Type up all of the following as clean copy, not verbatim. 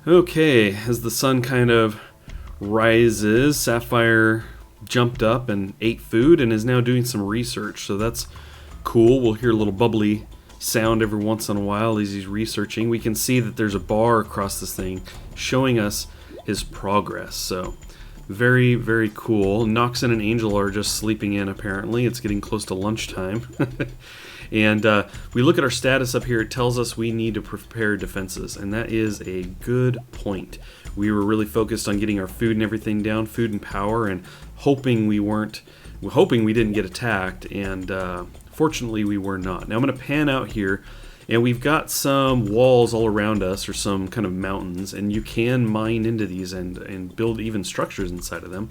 Okay, as the sun kind of rises, Sapphire jumped up and ate food and is now doing some research. So that's cool. We'll hear a little bubbly sound every once in a while as he's researching. We can see that there's a bar across this thing showing us his progress. So very, very cool. Noxon and Angel are just sleeping in apparently. It's getting close to lunchtime. And we look at our status up here. It tells us we need to prepare defenses, and that is a good point. We were really focused on getting our food and everything down, food and power, and hoping we didn't get attacked, and fortunately we were not. Now I'm going to pan out here, and we've got some walls all around us, or some kind of mountains, and you can mine into these and build even structures inside of them.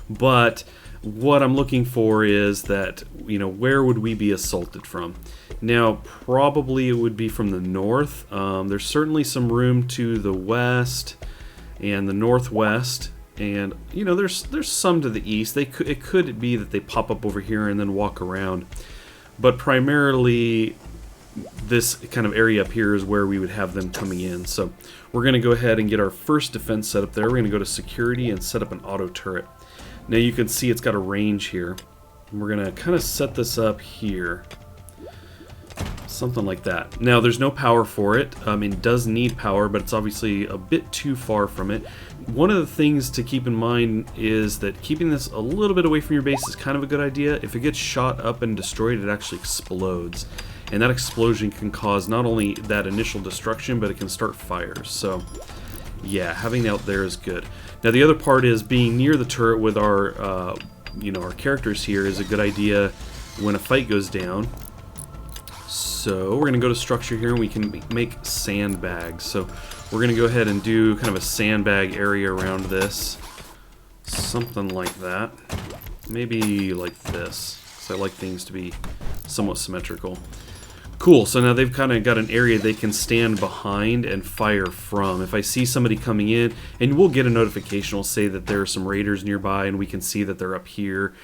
But what I'm looking for is that, where would we be assaulted from? Now, probably it would be from the north. There's certainly some room to the west and the northwest, and there's some to the east. It could be that they pop up over here and then walk around, but primarily this kind of area up here is where we would have them coming in. So we're going to go ahead and get our first defense set up there. We're going to go to security and set up an auto turret. Now you can see it's got a range here. We're going to kind of set this up here. Something like that. Now there's no power for it. It does need power, but it's obviously a bit too far from it. One of the things to keep in mind is that keeping this a little bit away from your base is kind of a good idea. If it gets shot up and destroyed, it actually explodes. And that explosion can cause not only that initial destruction, but it can start fires. So yeah, having it out there is good. Now the other part is being near the turret with our, our characters here is a good idea when a fight goes down. So we're going to go to structure here, and we can make sandbags. So we're going to go ahead and do kind of a sandbag area around this. Something like that. Maybe like this. So I like things to be somewhat symmetrical. Cool, so now they've kind of got an area they can stand behind and fire from. If I see somebody coming in, and we'll get a notification, we'll say that there are some raiders nearby, and we can see that they're up here,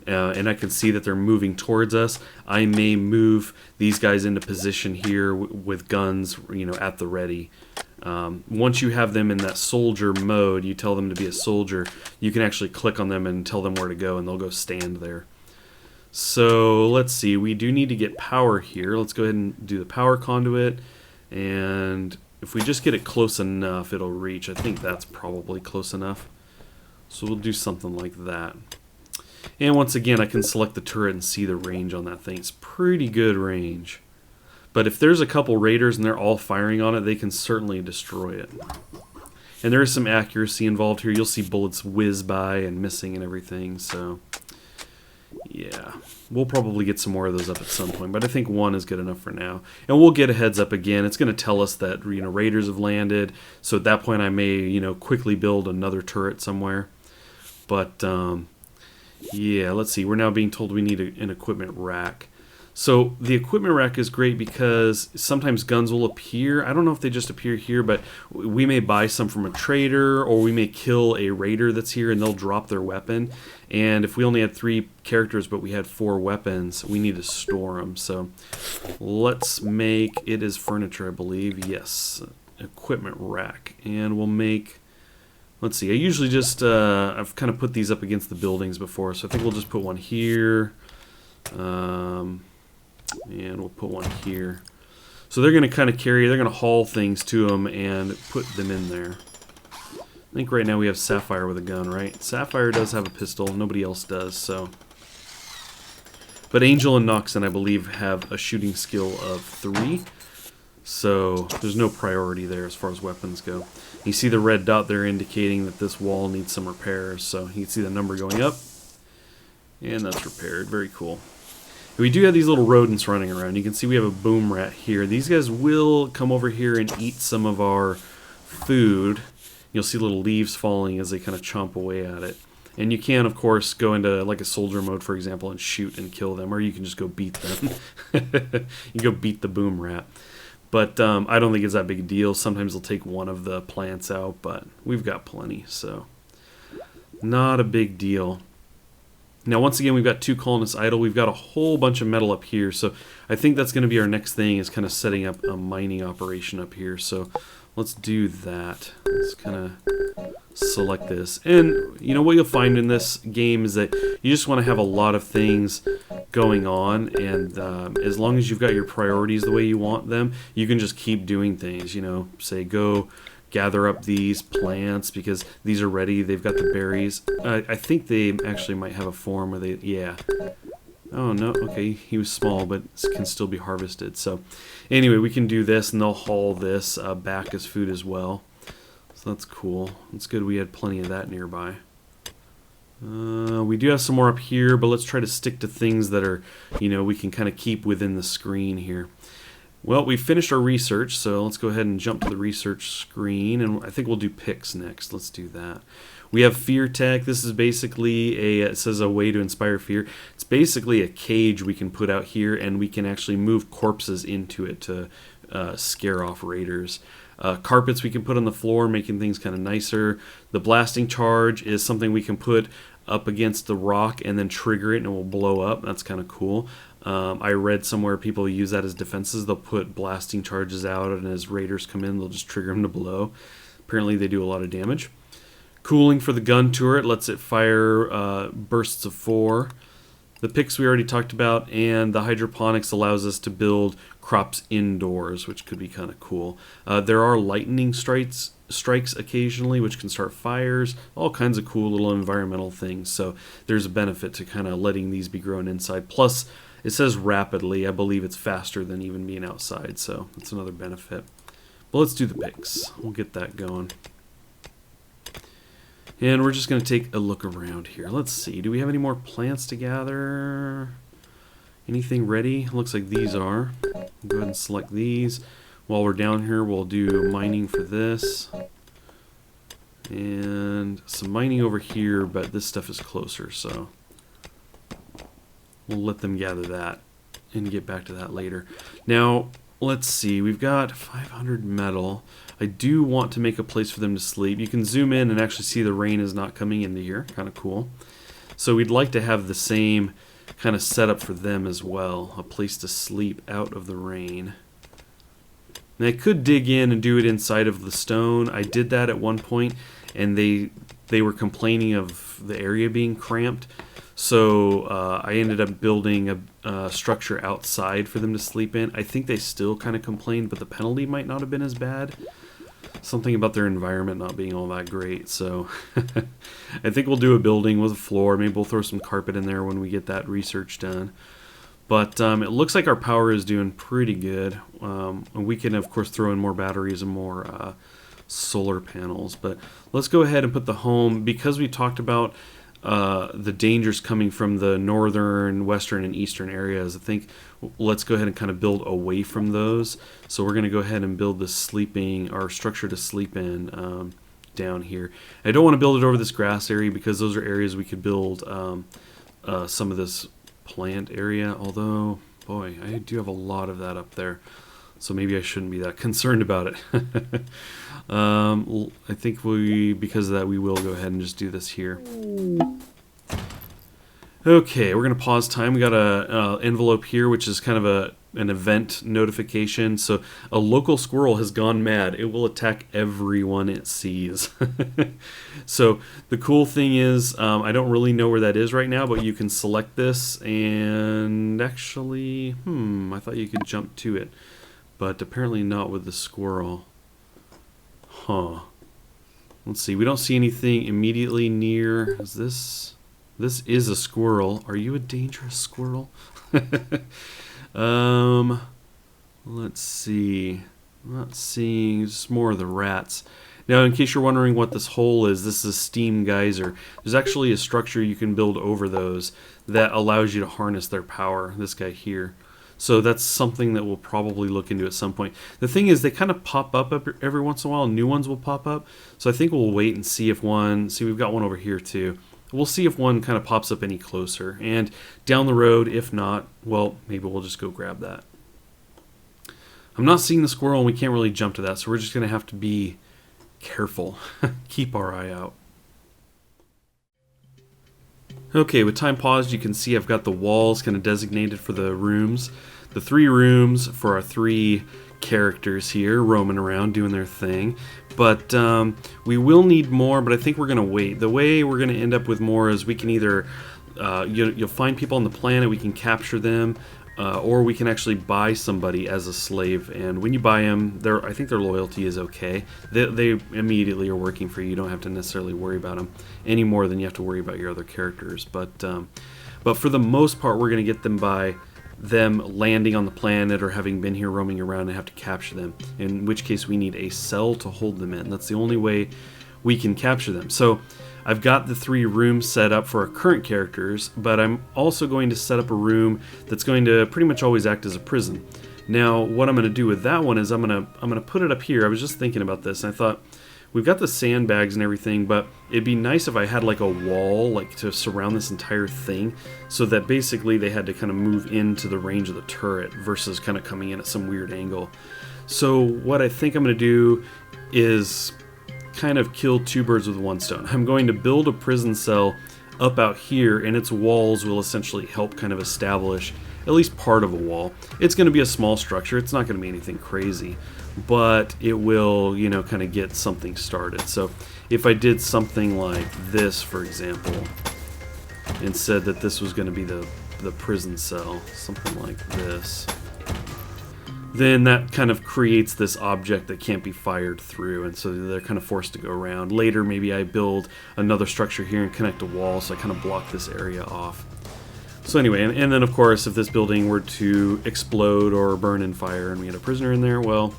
and I can see that they're moving towards us. I may move these guys into position here with guns, at the ready. Once you have them in that soldier mode, you tell them to be a soldier, you can actually click on them and tell them where to go, and they'll go stand there. So let's see, we do need to get power here. Let's go ahead and do the power conduit, and if we just get it close enough, it'll reach. I think that's probably close enough. So we'll do something like that. And once again, I can select the turret and see the range on that thing. It's pretty good range. But if there's a couple raiders and they're all firing on it, they can certainly destroy it. And there is some accuracy involved here. You'll see bullets whiz by and missing and everything, so yeah, we'll probably get some more of those up at some point, but I think one is good enough for now. And we'll get a heads up again. It's going to tell us that raiders have landed, so at that point I may quickly build another turret somewhere. But yeah, let's see. We're now being told we need an equipment rack. So the equipment rack is great because sometimes guns will appear. I don't know if they just appear here, but we may buy some from a trader, or we may kill a raider that's here and they'll drop their weapon. And if we only had 3 characters but we had 4 weapons, we need to store them. So let's make it as furniture, I believe. Yes, equipment rack. And we'll make, let's see, I usually just, I've kind of put these up against the buildings before, so I think we'll just put one here. And we'll put one here. So they're going to kind of they're going to haul things to them and put them in there. I think right now we have Sapphire with a gun, right? Sapphire does have a pistol, nobody else does, so. But Angel and Noxon, I believe, have a shooting skill of 3. So there's no priority there as far as weapons go. You see the red dot there indicating that this wall needs some repairs, so you can see the number going up. And that's repaired, very cool. We do have these little rodents running around. You can see we have a boom rat here. These guys will come over here and eat some of our food. You'll see little leaves falling as they kind of chomp away at it. And you can, of course, go into like a soldier mode, for example, and shoot and kill them. Or you can just go beat them. You go beat the boom rat. But I don't think it's that big a deal. Sometimes they'll take one of the plants out, but we've got plenty, so not a big deal. Now, once again, we've got 2 colonists idle. We've got a whole bunch of metal up here, so I think that's going to be our next thing, is kind of setting up a mining operation up here. So let's do that. Let's kind of select this. And you know what you'll find in this game is that you just want to have a lot of things going on, and as long as you've got your priorities the way you want them, you can just keep doing things. You know, say go gather up these plants because these are ready, they've got the berries. I think they actually might have a form where they, yeah. Oh no, okay, he was small but can still be harvested. So anyway, we can do this and they'll haul this back as food as well. So that's cool. It's good we had plenty of that nearby. We do have some more up here, but let's try to stick to things that are, you know, we can kind of keep within the screen here. Well, we finished our research, so let's go ahead and jump to the research screen, and I think we'll do picks next. Let's do that. We have fear tech. This is basically it says a way to inspire fear. It's basically a cage we can put out here, and we can actually move corpses into it to scare off raiders. Carpets we can put on the floor, making things kind of nicer. The blasting charge is something we can put up against the rock and then trigger it and it will blow up. That's kind of cool. I read somewhere people use that as defenses. They'll put blasting charges out, and as raiders come in, they'll just trigger them to blow. Apparently they do a lot of damage. Cooling for the gun turret lets it fire bursts of 4. The picks we already talked about, and the hydroponics allows us to build crops indoors, which could be kind of cool. There are lightning strikes occasionally, which can start fires, all kinds of cool little environmental things. So there's a benefit to kind of letting these be grown inside. Plus, it says rapidly. I believe it's faster than even being outside, so that's another benefit. But let's do the picks. We'll get that going. And we're just going to take a look around here. Let's see. Do we have any more plants to gather? Anything ready? Looks like these are. Go ahead and select these. While we're down here, we'll do mining for this. And some mining over here, but this stuff is closer, so we'll let them gather that and get back to that later. Now, let's see. We've got 500 metal. I do want to make a place for them to sleep. You can zoom in and actually see the rain is not coming into here. Kind of cool. So we'd like to have the same kind of setup for them as well. A place to sleep out of the rain. And I could dig in and do it inside of the stone. I did that at one point, and they were complaining of the area being cramped. So I ended up building a structure outside for them to sleep in. I think they still kind of complained, but the penalty might not have been as bad. Something about their environment not being all that great. So I think we'll do a building with a floor. Maybe we'll throw some carpet in there when we get that research done. But it looks like our power is doing pretty good. And we can, of course, throw in more batteries and more solar panels. But let's go ahead and put the home, because we talked about the dangers coming from the northern, western, and eastern areas. I think let's go ahead and kind of build away from those. So we're going to go ahead and build this sleeping, our structure to sleep in down here. I don't want to build it over this grass area because those are areas we could build some of this plant area. Although, boy, I do have a lot of that up there. So maybe I shouldn't be that concerned about it. I think because of that, we will go ahead and just do this here. Okay, we're going to pause time. We got a envelope here, which is kind of an event notification. So a local squirrel has gone mad. It will attack everyone it sees. So the cool thing is, I don't really know where that is right now, but you can select this and actually, I thought you could jump to it. But apparently not with the squirrel. Huh. Let's see. We don't see anything immediately near. Is this? This is a squirrel. Are you a dangerous squirrel? Let's see. I'm not seeing. Just more of the rats. Now, in case you're wondering what this hole is, this is a steam geyser. There's actually a structure you can build over those that allows you to harness their power. This guy here. So that's something that we'll probably look into at some point. The thing is, they kind of pop up every once in a while. New ones will pop up. So I think we'll wait and see if one... See, we've got one over here too. We'll see if one kind of pops up any closer. And down the road, if not, well, maybe we'll just go grab that. I'm not seeing the squirrel, and we can't really jump to that. So we're just going to have to be careful. Keep our eye out. Okay, with time paused, you can see I've got the walls kind of designated for the rooms. The 3 rooms for our 3 characters here roaming around doing their thing. But we will need more, but I think we're going to wait. The way we're going to end up with more is we can either, you'll find people on the planet, we can capture them, or we can actually buy somebody as a slave. And when you buy them, I think their loyalty is okay. They immediately are working for you. You don't have to necessarily worry about them any more than you have to worry about your other characters. But for the most part, we're going to get them by them landing on the planet or having been here roaming around and have to capture them, in which case we need a cell to hold them in. That's the only way we can capture them. So I've got the 3 rooms set up for our current characters, but I'm also going to set up a room that's going to pretty much always act as a prison. Now what I'm going to do with that one is I'm going to put it up here. I was just thinking about this and I thought, we've got the sandbags and everything, but it'd be nice if I had like a wall like to surround this entire thing, so that basically they had to kind of move into the range of the turret versus kind of coming in at some weird angle. So what I think I'm going to do is kind of kill 2 birds with 1 stone. I'm going to build a prison cell up out here, and its walls will essentially help kind of establish at least part of a wall. It's going to be a small structure. It's not going to be anything crazy, but it will, you know, kind of get something started. So if I did something like this, for example, and said that this was going to be the prison cell, something like this, then that kind of creates this object that can't be fired through, and so they're kind of forced to go around. Later, maybe I build another structure here and connect a wall, so I kind of block this area off. So anyway, and then of course, if this building were to explode or burn in fire and we had a prisoner in there, well,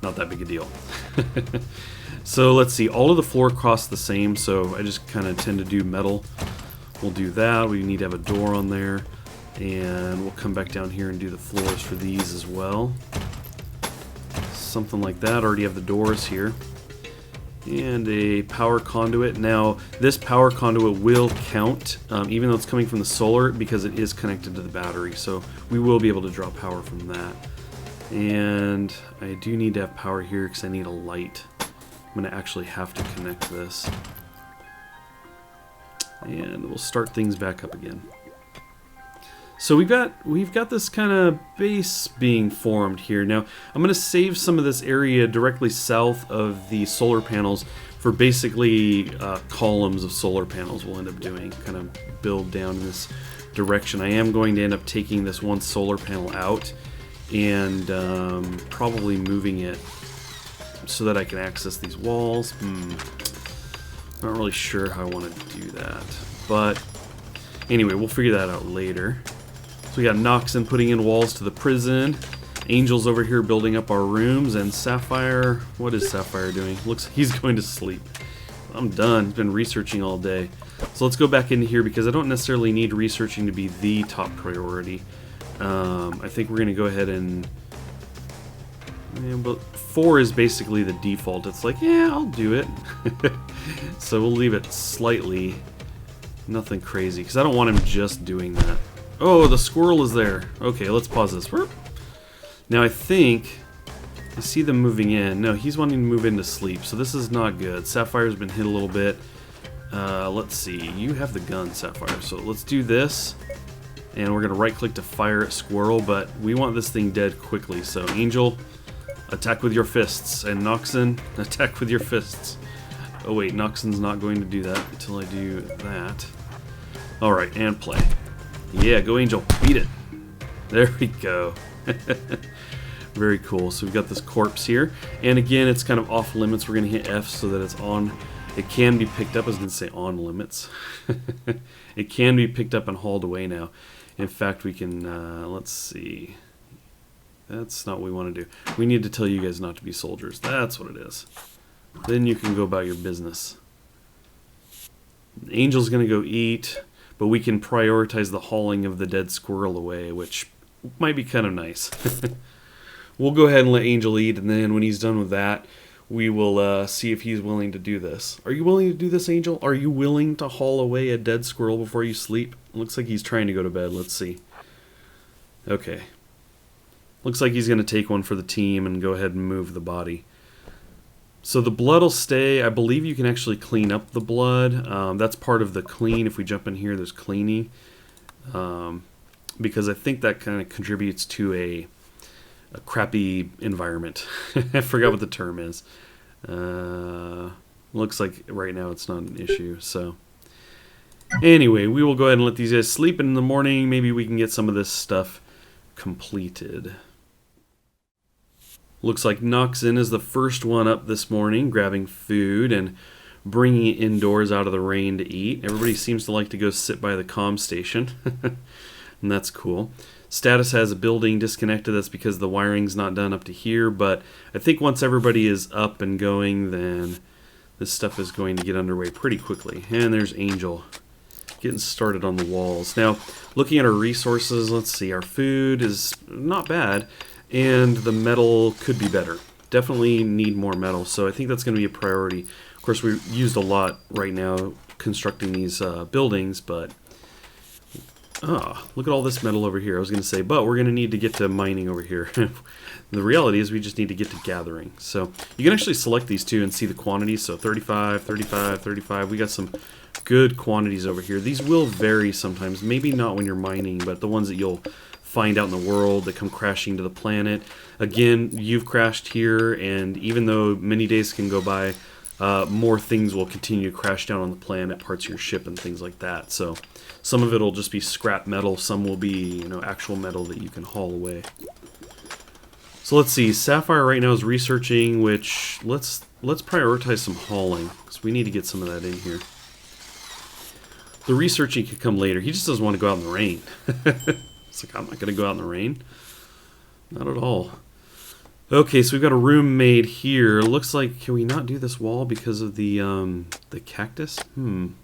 not that big a deal. So let's see, all of the floor costs the same, so I just kind of tend to do metal. We'll do that. We need to have a door on there, and we'll come back down here and do the floors for these as well. Something like that. Already have the doors here. And a power conduit. Now, this power conduit will count, even though it's coming from the solar, because it is connected to the battery. So we will be able to draw power from that. And I do need to have power here because I need a light. I'm going to actually have to connect this. And we'll start things back up again. So we've got this kind of base being formed here. Now I'm going to save some of this area directly south of the solar panels for basically columns of solar panels we'll end up doing, kind of build down in this direction. I am going to end up taking this one solar panel out and probably moving it so that I can access these walls. Not really sure how I want to do that, but anyway, we'll figure that out later. So we got Noxon putting in walls to the prison, Angel's over here building up our rooms, and Sapphire, what is Sapphire doing? Looks like he's going to sleep. I'm done. He's been researching all day. So let's go back into here because I don't necessarily need researching to be the top priority. I think we're going to go ahead and... Yeah, but 4 is basically the default. It's like, yeah, I'll do it. So we'll leave it slightly. Nothing crazy, because I don't want him just doing that. Oh, the squirrel is there. Okay, let's pause this. Now I think I see them moving in. No, he's wanting to move into sleep, so this is not good. Sapphire's been hit a little bit. Let's see. You have the gun, Sapphire, so let's do this. And we're going to right-click to fire at squirrel, but we want this thing dead quickly. So Angel, attack with your fists, and Noxon, attack with your fists. Oh wait, Noxon's not going to do that until I do that. Alright, and play. Yeah, go Angel, beat it. There we go. Very cool. So we've got this corpse here, and again, it's kind of off limits. We're going to hit F so that it's on. It can be picked up. I was going to say on limits. It can be picked up and hauled away now. In fact, we can, let's see. That's not what we want to do. We need to tell you guys not to be soldiers. That's what it is. Then you can go about your business. Angel's going to go eat, but we can prioritize the hauling of the dead squirrel away, which might be kind of nice. We'll go ahead and let Angel eat, and then when he's done with that, we will see if he's willing to do this. Are you willing to do this, Angel? Are you willing to haul away a dead squirrel before you sleep? Looks like he's trying to go to bed. Let's see. Okay. Looks like he's going to take one for the team and go ahead and move the body. So the blood will stay. I believe you can actually clean up the blood. That's part of the clean. If we jump in here, there's cleaning. Because I think that kind of contributes to a crappy environment. I forgot what the term is. Looks like right now it's not an issue. So anyway, we will go ahead and let these guys sleep, and in the morning maybe we can get some of this stuff completed. Looks like Noxon is the first one up this morning, grabbing food and bringing it indoors out of the rain to eat. Everybody seems to like to go sit by the comm station, and that's cool. Status has a building disconnected. That's because the wiring's not done up to here, but I think once everybody is up and going, then this stuff is going to get underway pretty quickly. And there's Angel getting started on the walls. Now, looking at our resources, let's see, our food is not bad, and the metal could be better. Definitely need more metal, so I think that's going to be a priority. Of course, we used a lot right now constructing these buildings, but look at all this metal over here. I was going to say, but we're going to need to get to mining over here. The reality is we just need to get to gathering. So you can actually select these two and see the quantities. So 35, 35, 35. We got some good quantities over here. These will vary sometimes. Maybe not when you're mining, but the ones that you'll find out in the world that come crashing to the planet. Again, you've crashed here, and even though many days can go by, more things will continue to crash down on the planet, parts of your ship and things like that. So some of it will just be scrap metal, some will be, actual metal that you can haul away. So let's see, Sapphire right now is researching, which let's prioritize some hauling, because we need to get some of that in here. The researching could come later. He just doesn't want to go out in the rain. It's like, I'm not going to go out in the rain. Not at all. Okay, so we've got a room made here. Looks like, can we not do this wall because of the cactus? Nope.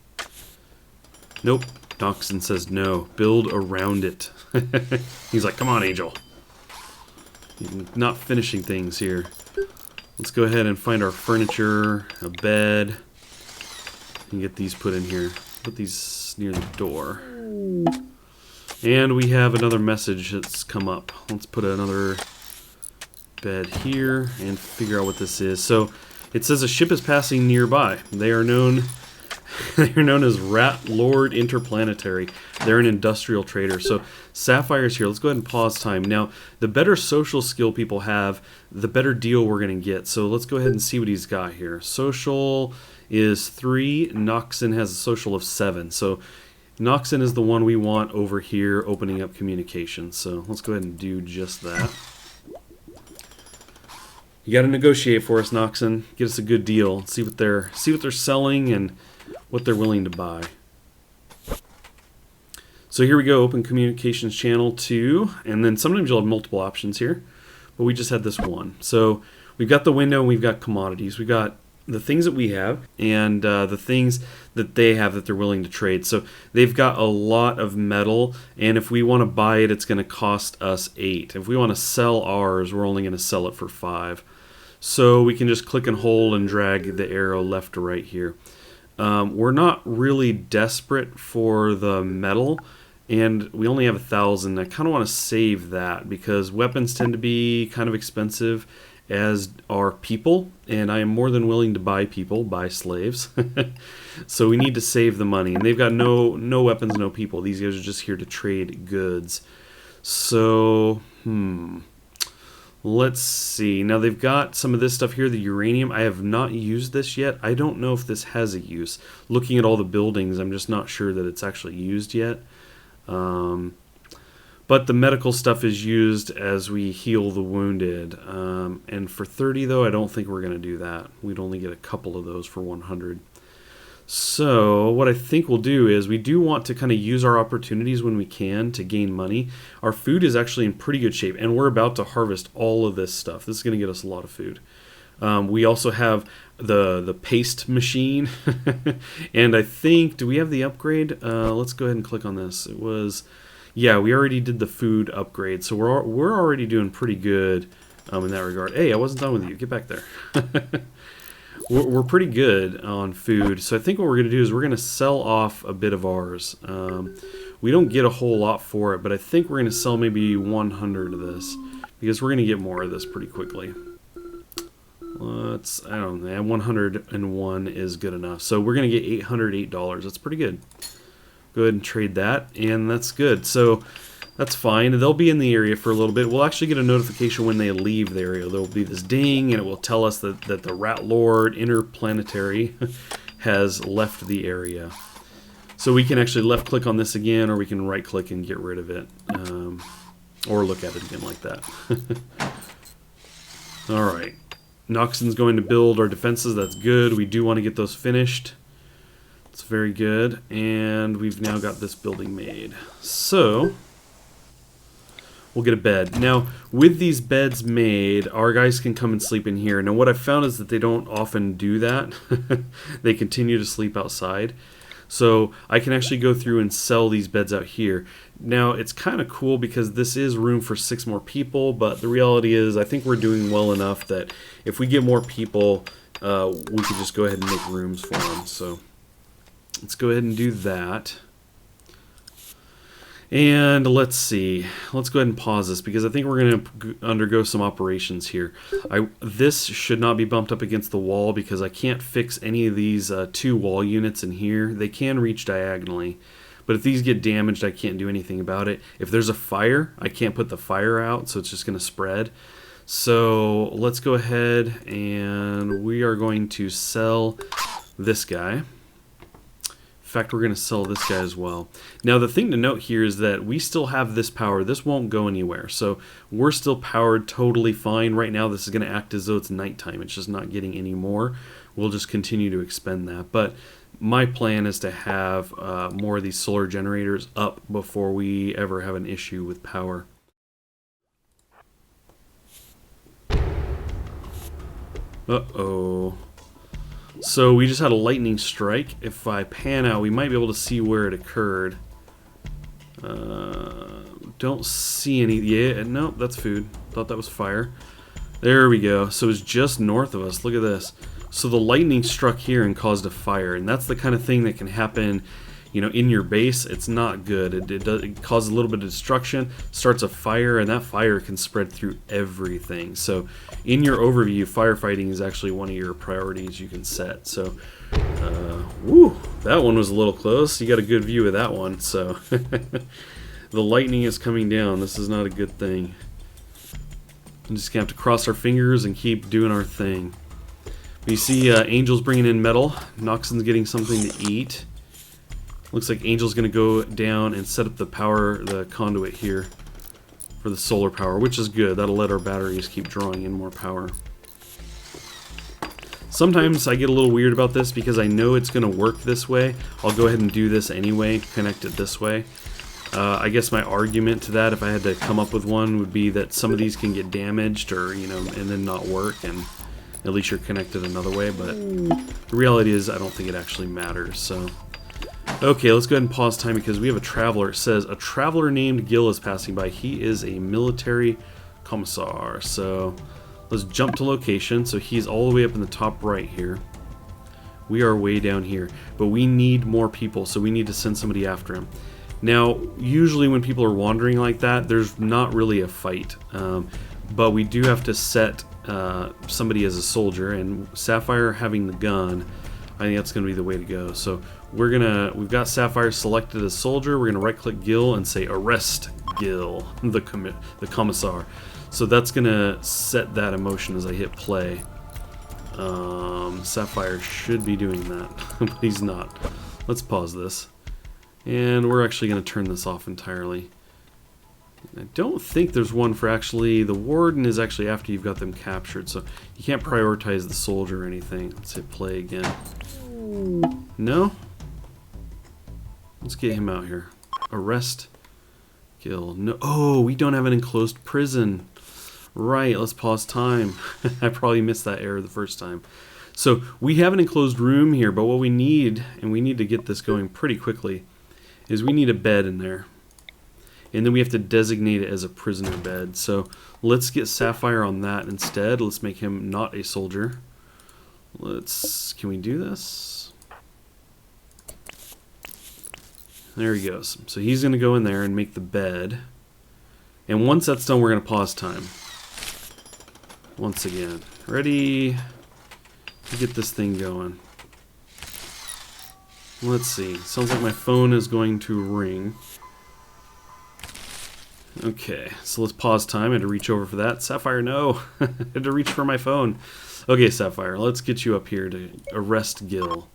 Noxon says no. Build around it. He's like, come on, Angel. You're not finishing things here. Let's go ahead and find our furniture, a bed, and get these put in here. Put these near the door. And we have another message that's come up. Let's put another bed here and figure out what this is. So it says a ship is passing nearby. They are known as Rat Lord Interplanetary. They're an industrial trader. So Sapphire's here. Let's go ahead and pause time. Now, the better social skill people have, the better deal we're going to get. So let's go ahead and see what he's got here. Social is 3. Noxon has a social of 7. So Noxon is the one we want over here opening up communication. So let's go ahead and do just that. You got to negotiate for us, Noxon. Get us a good deal. See what they're selling and what they're willing to buy. So here we go, open communications channel 2, and then sometimes you'll have multiple options here, but we just had this one. So we've got the window and we've got commodities. We've got the things that we have and the things that they have that they're willing to trade. So they've got a lot of metal, and if we want to buy it, it's going to cost us 8. If we want to sell ours, we're only going to sell it for 5. So we can just click and hold and drag the arrow left to right here. We're not really desperate for the metal, and we only have 1,000. I kind of want to save that because weapons tend to be kind of expensive, as are people, and I am more than willing to buy people, buy slaves. So we need to save the money, and they've got no weapons, no people. These guys are just here to trade goods. So, let's see. Now they've got some of this stuff here, the uranium. I have not used this yet. I don't know if this has a use. Looking at all the buildings, I'm just not sure that it's actually used yet. But the medical stuff is used as we heal the wounded. And for 30, though, I don't think we're going to do that. We'd only get a couple of those for 100. So what I think we'll do is we do want to kind of use our opportunities when we can to gain money. Our food is actually in pretty good shape, and we're about to harvest all of this stuff. This is going to get us a lot of food. We also have the paste machine, and I think, do we have the upgrade? Let's go ahead and click on this. It was, yeah, we already did the food upgrade, so we're already doing pretty good in that regard. Hey, I wasn't done with you. Get back there. We're pretty good on food, so I think what we're going to do is we're going to sell off a bit of ours. We don't get a whole lot for it, but I think we're going to sell maybe 100 of this, because we're going to get more of this pretty quickly. I don't know, 101 is good enough. So we're going to get $808. That's pretty good. Go ahead and trade that, and that's good. So That's fine. They'll be in the area for a little bit. We'll actually get a notification when they leave the area. There'll be this ding, and it will tell us that the Rat Lord Interplanetary has left the area. So we can actually left-click on this again, or we can right-click and get rid of it. Or look at it again like that. Alright. Noxon's going to build our defenses. That's good. We do want to get those finished. It's very good. And we've now got this building made. So we'll get a bed. Now, with these beds made, our guys can come and sleep in here. Now, what I've found is that they don't often do that. They continue to sleep outside. So I can actually go through and sell these beds out here. Now, it's kind of cool because this is room for 6 more people, but the reality is I think we're doing well enough that if we get more people, we could just go ahead and make rooms for them. So let's go ahead and do that. And let's see. Let's go ahead and pause this because I think we're going to undergo some operations here. This should not be bumped up against the wall because I can't fix any of these 2 wall units in here. They can reach diagonally, but if these get damaged, I can't do anything about it. If there's a fire, I can't put the fire out, so it's just going to spread. So let's go ahead and we are going to sell this guy. In fact, we're going to sell this guy as well. Now, the thing to note here is that we still have this power. This won't go anywhere. So we're still powered totally fine. Right now, this is going to act as though it's nighttime. It's just not getting any more. We'll just continue to expend that. But my plan is to have more of these solar generators up before we ever have an issue with power. Uh-oh. So we just had a lightning strike. If I pan out, we might be able to see where it occurred. Don't see any. Yeah, nope, that's food. Thought that was fire. There we go. So it's just north of us. Look at this. So the lightning struck here and caused a fire, and that's the kind of thing that can happen, you know, in your base. It's not good. It causes a little bit of destruction, starts a fire, and that fire can spread through everything. So in your overview, firefighting is actually one of your priorities you can set. So, woo, that one was a little close. You got a good view of that one. So the lightning is coming down. This is not a good thing. I'm just going to have to cross our fingers and keep doing our thing. You see Angel's bringing in metal. Noxon's getting something to eat. Looks like Angel's going to go down and set up the conduit here for the solar power, which is good. That'll let our batteries keep drawing in more power. Sometimes I get a little weird about this because I know it's going to work this way. I'll go ahead and do this anyway, connect it this way. I guess my argument to that, if I had to come up with one, would be that some of these can get damaged or, you know, and then not work, and at least you're connected another way. But the reality is I don't think it actually matters. So okay, let's go ahead and pause time because we have a traveler. It says a traveler named Gil is passing by. He is a military commissar. So let's jump to location. So he's all the way up in the top right here. We are way down here, but we need more people, so we need to send somebody after him. Now, usually when people are wandering like that, there's not really a fight, but we do have to set somebody as a soldier, and Sapphire having the gun, I think that's going to be the way to go. So we've got Sapphire selected as soldier. We're going to right-click Gil and say arrest Gil, the commissar. So that's going to set that in motion as I hit play. Sapphire should be doing that, but he's not. Let's pause this. And we're actually going to turn this off entirely. I don't think there's one for actually, the warden is actually after you've got them captured, so you can't prioritize the soldier or anything. Let's hit play again. No? Let's get him out here. Arrest Gil. No. Oh, we don't have an enclosed prison. Right, let's pause time. I probably missed that error the first time. So we have an enclosed room here, but what we need, and we need to get this going pretty quickly, is we need a bed in there. And then we have to designate it as a prisoner bed. So let's get Sapphire on that instead. Let's make him not a soldier. Can we do this? There he goes. So he's going to go in there and make the bed. And once that's done, we're going to pause time. Once again. Ready to get this thing going. Let's see. Sounds like my phone is going to ring. Okay, so let's pause time. I had to reach over for that. Sapphire, no. I had to reach for my phone. Okay, Sapphire, let's get you up here to arrest Gil.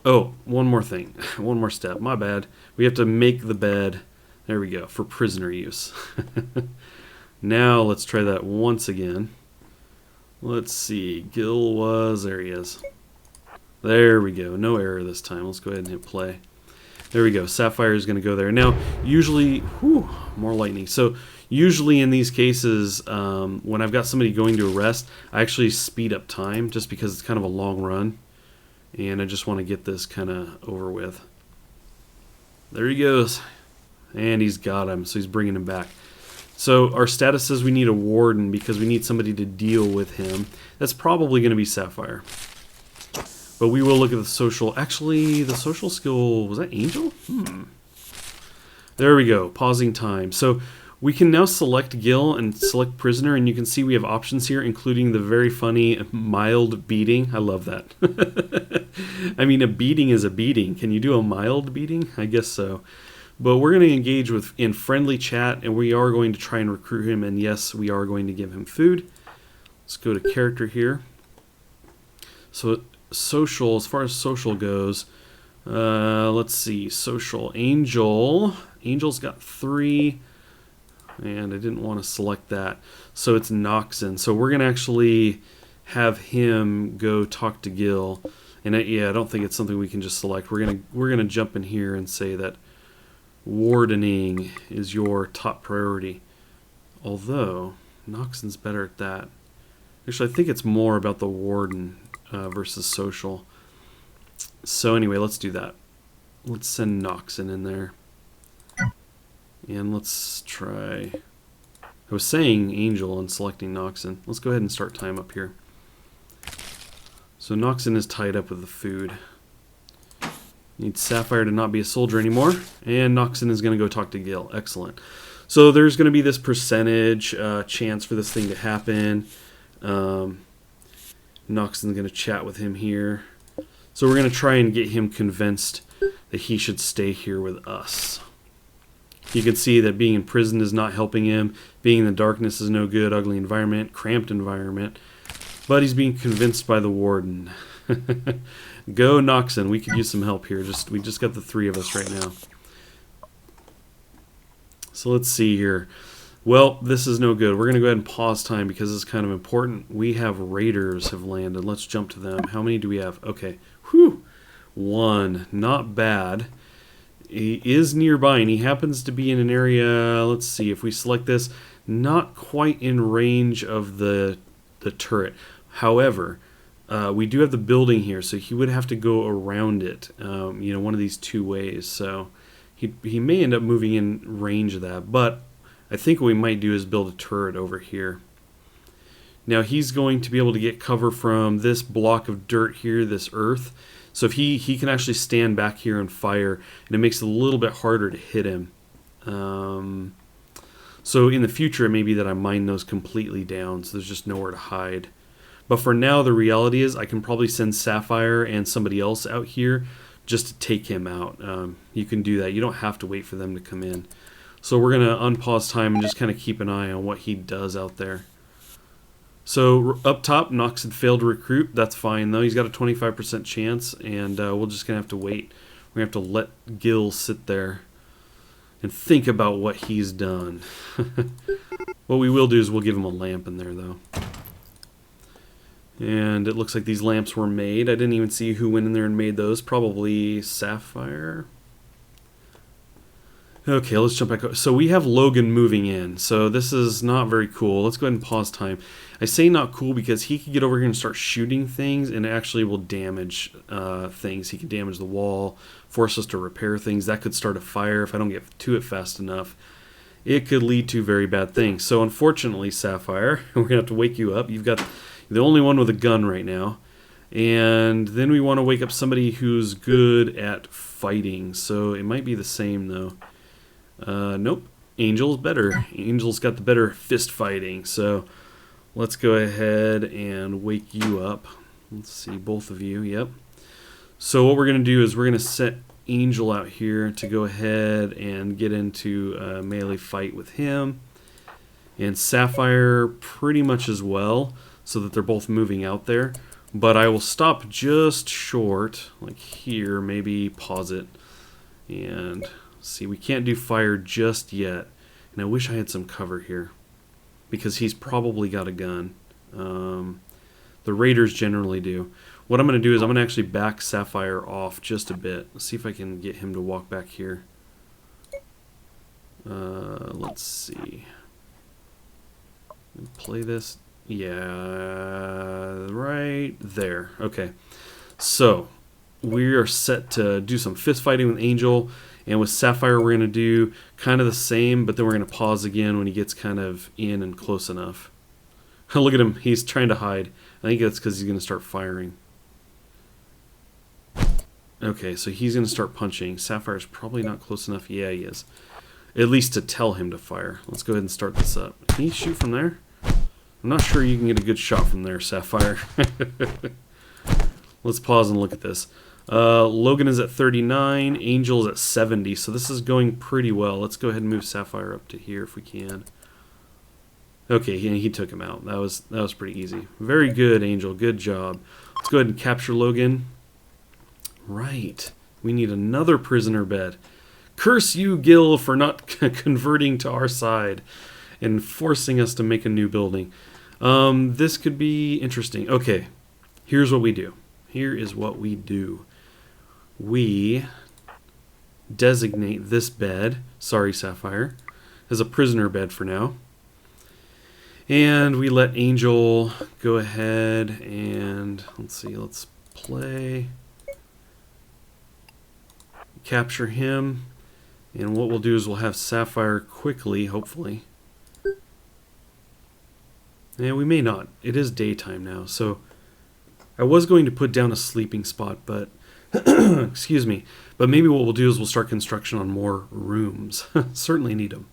Oh, one more thing. One more step. My bad. We have to make the bed. There we go, for prisoner use. Now let's try that once again. Let's see. Gil was... There he is. There we go. No error this time. Let's go ahead and hit play. There we go. Sapphire is going to go there. Now, usually... Whew, more lightning. So, usually in these cases, when I've got somebody going to arrest, I actually speed up time just because it's kind of a long run. And I just want to get this kind of over with. There he goes. And he's got him, so he's bringing him back. So our status says we need a warden because we need somebody to deal with him. That's probably going to be Sapphire. But we will look at the social. Actually, the social skill, was that Angel? There we go, pausing time. So we can now select Gil and select prisoner, and you can see we have options here, including the very funny mild beating. I love that. I mean, a beating is a beating. Can you do a mild beating? I guess so. But we're going to engage in friendly chat, and we are going to try and recruit him, and yes, we are going to give him food. Let's go to character here. So social, as far as social goes, let's see, social. Angel's got 3, and I didn't want to select that. So it's Noxon. So we're going to actually have him go talk to Gil. And yeah, I don't think it's something we can just select. We're gonna jump in here and say that wardening is your top priority. Although Noxon's better at that. Actually, I think it's more about the warden versus social. So anyway, let's do that. Let's send Noxon in there. And let's try... I was saying Angel and selecting Noxon. Let's go ahead and start time up here. So Noxon is tied up with the food. Need Sapphire to not be a soldier anymore. And Noxon is going to go talk to Gil. Excellent. So there's going to be this percentage chance for this thing to happen. Noxon's going to chat with him here. So we're going to try and get him convinced that he should stay here with us. You can see that being in prison is not helping him. Being in the darkness is no good. Ugly environment, cramped environment. But he's being convinced by the warden. Go Noxon. We could use some help here. We just got the 3 of us right now. So let's see here. Well, this is no good. We're going to go ahead and pause time because it's kind of important. We have raiders have landed. Let's jump to them. How many do we have? Okay. Whew. 1. Not bad. He is nearby, and he happens to be in an area, let's see, if we select this, not quite in range of the turret. However, we do have the building here, so he would have to go around it, one of these 2 ways. So he may end up moving in range of that, but I think what we might do is build a turret over here. Now he's going to be able to get cover from this block of dirt here, this earth. So if he can actually stand back here and fire, and it makes it a little bit harder to hit him. So in the future, it may be that I mine those completely down, so there's just nowhere to hide. But for now, the reality is I can probably send Sapphire and somebody else out here just to take him out. You can do that. You don't have to wait for them to come in. So we're going to unpause time and just kind of keep an eye on what he does out there. So up top, Noxon failed to recruit. That's fine, though. He's got a 25% chance, and we're just going to have to wait. We're going to have to let Gil sit there and think about what he's done. What we will do is we'll give him a lamp in there, though. And it looks like these lamps were made. I didn't even see who went in there and made those. Probably Sapphire. Okay, let's jump back. So we have Logan moving in. So this is not very cool. Let's go ahead and pause time. I say not cool because he could get over here and start shooting things, and it actually will damage things. He can damage the wall, force us to repair things. That could start a fire if I don't get to it fast enough. It could lead to very bad things. So unfortunately, Sapphire, we're going to have to wake you up. You've got the only one with a gun right now. And then we want to wake up somebody who's good at fighting. So it might be the same, though. Nope. Angel's better. Angel's got the better fist fighting. So let's go ahead and wake you up. Let's see, both of you. Yep. So what we're going to do is we're going to set Angel out here to go ahead and get into a melee fight with him. And Sapphire pretty much as well, so that they're both moving out there. But I will stop just short, like here, maybe pause it. And see, we can't do fire just yet. And I wish I had some cover here, because he's probably got a gun. The raiders generally do. What I'm going to do is I'm going to actually back Sapphire off just a bit. Let's see if I can get him to walk back here. Let's see. Play this. Yeah, right there. Okay. So we are set to do some fist fighting with Angel. And with Sapphire, we're going to do kind of the same, but then we're going to pause again when he gets kind of in and close enough. Look at him. He's trying to hide. I think that's because he's going to start firing. Okay, so he's going to start punching. Sapphire's probably not close enough. Yeah, he is. At least to tell him to fire. Let's go ahead and start this up. Can you shoot from there? I'm not sure you can get a good shot from there, Sapphire. Let's pause and look at this. Logan is at 39. Angel is at 70. So this is going pretty well. Let's go ahead and move Sapphire up to here if we can. Okay, he took him out. That was pretty easy. Very good, Angel. Good job. Let's go ahead and capture Logan. Right. We need another prisoner bed. Curse you, Gil, for not converting to our side and forcing us to make a new building. This could be interesting. Okay, here's what we do. Here is what we do. We designate this bed, sorry Sapphire, as a prisoner bed for now. And we let Angel go ahead and, let's play. Capture him. And what we'll do is we'll have Sapphire quickly, hopefully. And we may not. It is daytime now, so I was going to put down a sleeping spot, but excuse me. But maybe what we'll do is we'll start construction on more rooms. Certainly need them.